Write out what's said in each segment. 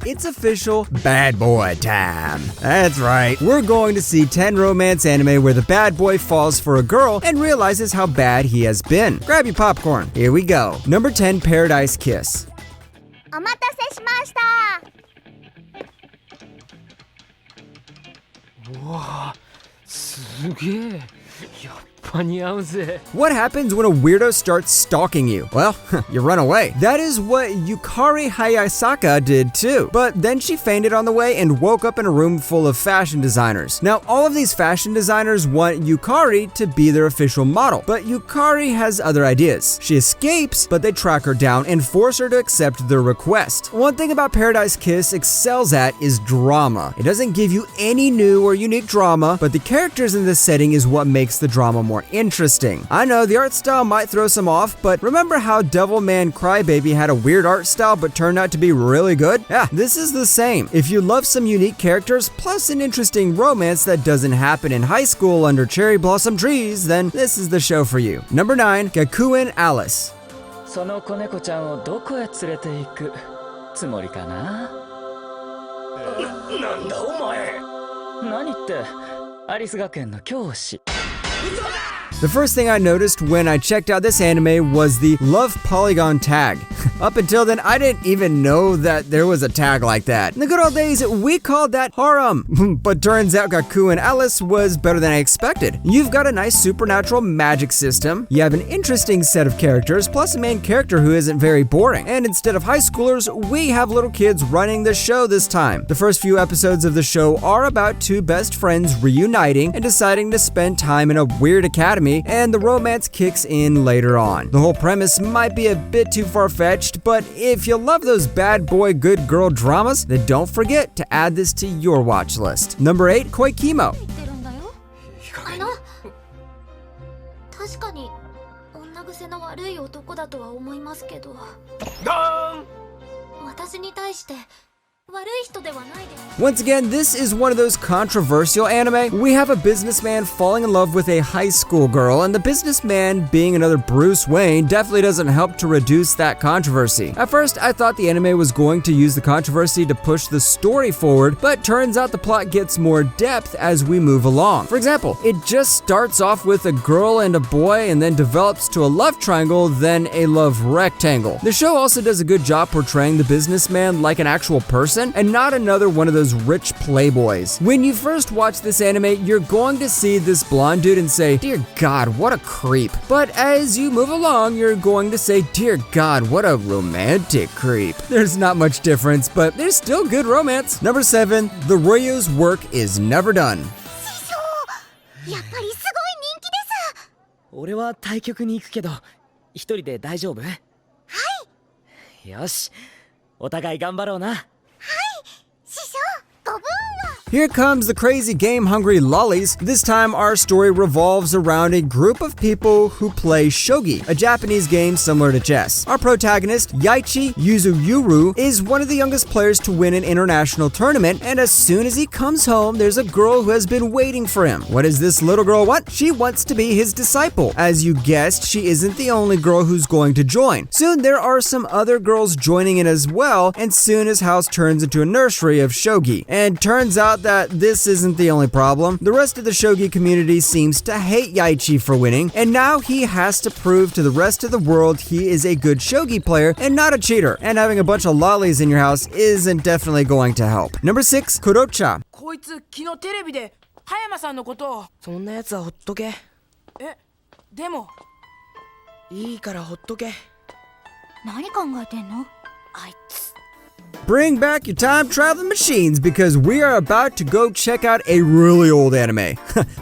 It's official bad boy time. That's right. We're going to see 10 romance anime where the bad boy falls for a girl and realizes how bad he has been. Grab your popcorn. Here we go. Number 10, Paradise Kiss. お待たせしました。うわ、すげえ。やっぱ似合うぜ。 What happens when a weirdo starts stalking you? Well, you run away. That is what Yukari Hayasaka did too. But then she fainted on the way and woke up in a room full of fashion designers. Now, all of these fashion designers want Yukari to be their official model, but Yukari has other ideas. She escapes, but they track her down and force her to accept their request. One thing about Paradise Kiss excels at is drama. It doesn't give you any new or unique drama, but the characters in this setting is what makes the drama more interesting. I know the art style might throw some off, but remember how Devilman Crybaby had a weird art style but turned out to be really good? Yeah, this is the same. If you love some unique characters plus an interesting romance that doesn't happen in high school under cherry blossom trees, then this is the show for you. Number 9, Gakuen Alice. その子猫ちゃんをどこへ連れて行くつもりかな。なんだお前。何ってアリス学園の教師。 The first thing I noticed when I checked out this anime was the Love Polygon tag. Up until then, I didn't even know that there was a tag like that. In the good old days, we called that harem. But turns out Gakuen Alice was better than I expected. You've got a nice supernatural magic system, you have an interesting set of characters, plus a main character who isn't very boring. And instead of high schoolers, we have little kids running the show this time. The first few episodes of the show are about two best friends reuniting and deciding to spend time in a weird academy, and the romance kicks in later on. The whole premise might be a bit too far-fetched, but if you love those bad boy good girl dramas, then don't forget to add this to your watch list. Number 8, Koikimo. 確かに女癖の悪い男だとは思いますけど。私に対して Once again, this is one of those controversial anime. We have a businessman falling in love with a high school girl, and the businessman being another Bruce Wayne definitely doesn't help to reduce that controversy. At first, I thought the anime was going to use the controversy to push the story forward, but turns out the plot gets more depth as we move along. For example, it just starts off with a girl and a boy and then develops to a love triangle, then a love rectangle. The show also does a good job portraying the businessman like an actual person and not another one of those rich playboys. When you first watch this anime, you're going to see this blonde dude and say, "Dear God, what a creep." But as you move along, you're going to say, "Dear God, what a romantic creep." There's not much difference, but there's still good romance. Number 7, the Royo's work is never done. やっぱりすごい人気です。俺は対局に行くけど、一人で大丈夫？はい。よし、お互い頑張ろうな。 Here comes the crazy game-hungry lollies. This time our story revolves around a group of people who play shogi, a Japanese game similar to chess. Our protagonist, Yaichi Yuzuyuru, is one of the youngest players to win an international tournament, and as soon as he comes home, there's a girl who has been waiting for him. What does this little girl want? She wants to be his disciple. As you guessed, she isn't the only girl who's going to join. Soon there are some other girls joining in as well, and soon his house turns into a nursery of shogi. And turns out that this isn't the only problem. The rest of the shogi community seems to hate Yaichi for winning, and now he has to prove to the rest of the world he is a good shogi player and not a cheater. And having a bunch of lollies in your house isn't definitely going to help. Number 6, Kurocha. こいつ昨日テレビで葉山さんのことを。そんなやつはほっとけ。え、でもいいからほっとけ。何考えてんの？あいつ。 Bring back your time traveling machines because we are about to go check out a really old anime.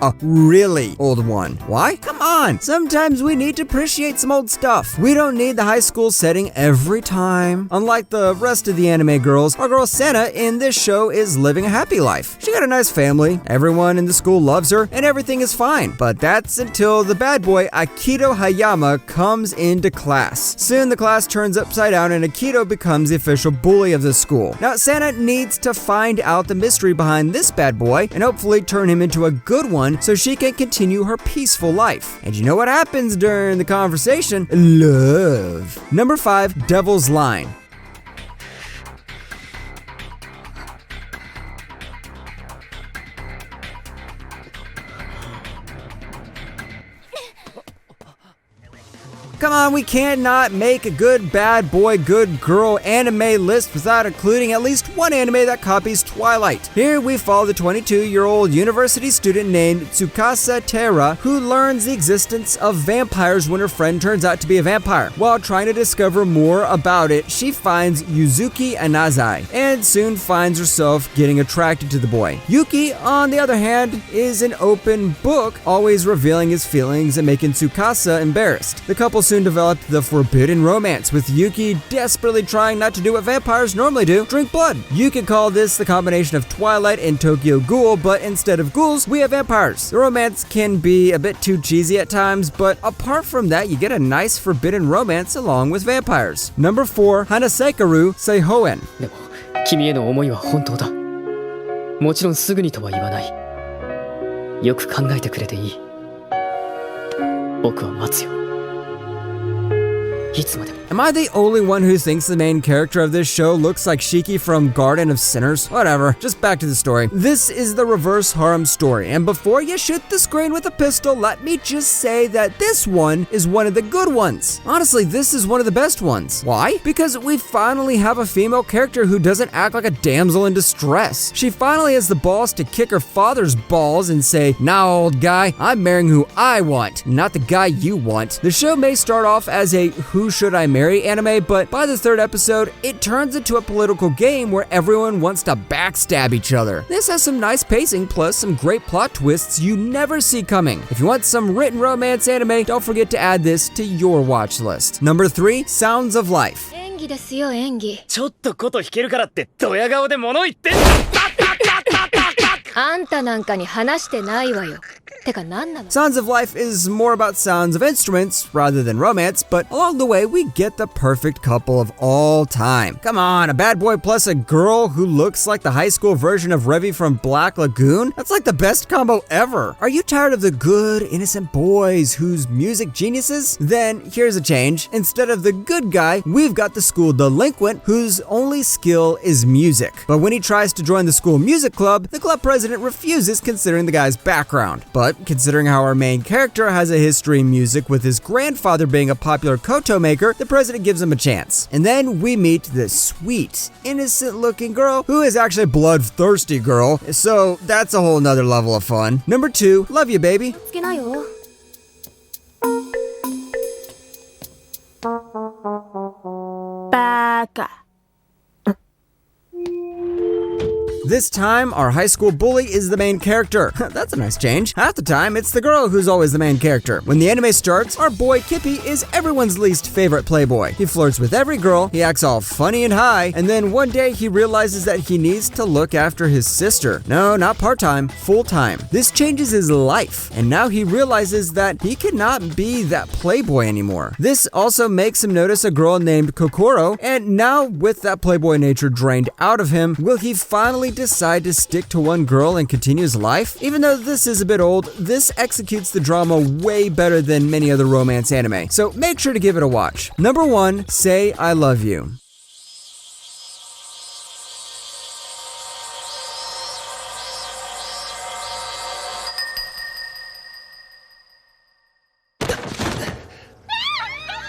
A really old one. Why? Come on! Sometimes we need to appreciate some old stuff. We don't need the high school setting every time. Unlike the rest of the anime girls, our girl Senna in this show is living a happy life. She got a nice family, everyone in the school loves her, and everything is fine. But that's until the bad boy Akito Hayama comes into class. Soon the class turns upside down and Akito becomes the official bully of of the school. Now, Santa needs to find out the mystery behind this bad boy and hopefully turn him into a good one so she can continue her peaceful life. And you know what happens during the conversation? Love. Number 5, Devil's Line. Come on, we cannot make a good bad boy, good girl anime list without including at least one anime that copies Twilight. Here we follow the 22-year-old university student named Tsukasa Terra, who learns the existence of vampires when her friend turns out to be a vampire. While trying to discover more about it, she finds Yuzuki Anazai, and soon finds herself getting attracted to the boy. Yuki, on the other hand, is an open book, always revealing his feelings and making Tsukasa embarrassed. The couple soon developed the forbidden romance, with Yuki desperately trying not to do what vampires normally do, drink blood. You could call this the combination of Twilight and Tokyo Ghoul, but instead of ghouls, we have vampires. The romance can be a bit too cheesy at times, but apart from that, you get a nice forbidden romance along with vampires. Number 4, Hanasekuru Seihoen. でも君への思いは本当だ。もちろんすぐにとは言わない。よく考えてくれていい。僕は待つよ。いつまでも。 Am I the only one who thinks the main character of this show looks like Shiki from Garden of Sinners? Whatever, just back to the story. This is the reverse harem story, and before you shoot the screen with a pistol, let me just say that this one is one of the good ones. Honestly, this is one of the best ones. Why? Because we finally have a female character who doesn't act like a damsel in distress. She finally has the balls to kick her father's balls and say, "Now, old guy, I'm marrying who I want, not the guy you want." The show may start off as a who should I marry anime, but by the 3rd episode, it turns into a political game where everyone wants to backstab each other. This has some nice pacing, plus some great plot twists you never see coming. If you want some written romance anime, don't forget to add this to your watch list. Number 3, Sounds of Life. 演技ですよ、演技。ちょっとこと弾けるからってドヤ顔で物言ってんの。あんたなんかに話してないわよ。てか何なの? Sounds of Life is more about sounds of instruments rather than romance, but along the way we get the perfect couple of all time. Come on, a bad boy plus a girl who looks like the high school version of Revy from Black Lagoon? That's like the best combo ever. Are you tired of the good, innocent boys whose music geniuses? Then here's a change. Instead of the good guy, we've got the school delinquent whose only skill is music. But when he tries to join the school music club, the club president refuses considering the guy's background. But considering how our main character has a history in music with his grandfather being a popular koto maker, the president gives him a chance. And then we meet this sweet, innocent-looking girl who is actually a bloodthirsty girl, so that's a whole nother level of fun. Number 2, Love You Baby. つけなよ。バカ。 This time, our high school bully is the main character. That's a nice change. Half the time, it's the girl who's always the main character. When the anime starts, our boy Kippy is everyone's least favorite playboy. He flirts with every girl, he acts all funny and high, and then one day he realizes that he needs to look after his sister. No, not part-time, full-time. This changes his life, and now he realizes that he cannot be that playboy anymore. This also makes him notice a girl named Kokoro, and now with that playboy nature drained out of him, will he finally decide to stick to one girl and continue his life? Even though this is a bit old, this executes the drama way better than many other romance anime, so make sure to give it a watch. Number 1, Say I Love You.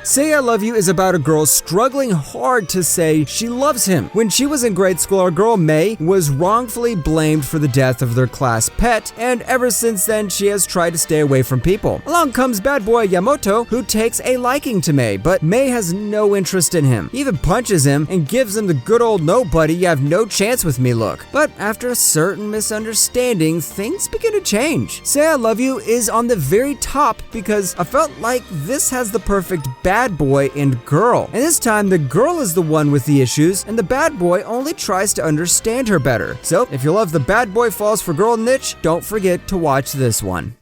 Say I Love You is about a girl struggling hard to say she loves him. When she was in grade school, our girl May was wrongfully blamed for the death of their class pet, and ever since then she has tried to stay away from people. Along comes bad boy Yamoto, who takes a liking to May, but May has no interest in him. He even punches him and gives him the good old nobody, you have no chance with me look. But after a certain misunderstanding, things begin to change. Say I Love You is on the very top because I felt like this has the perfect bad boy and girl. And this time the girl is the one with the issues and the bad boy only tries to understand her better. So if you love the bad boy falls for girl niche, don't forget to watch this one.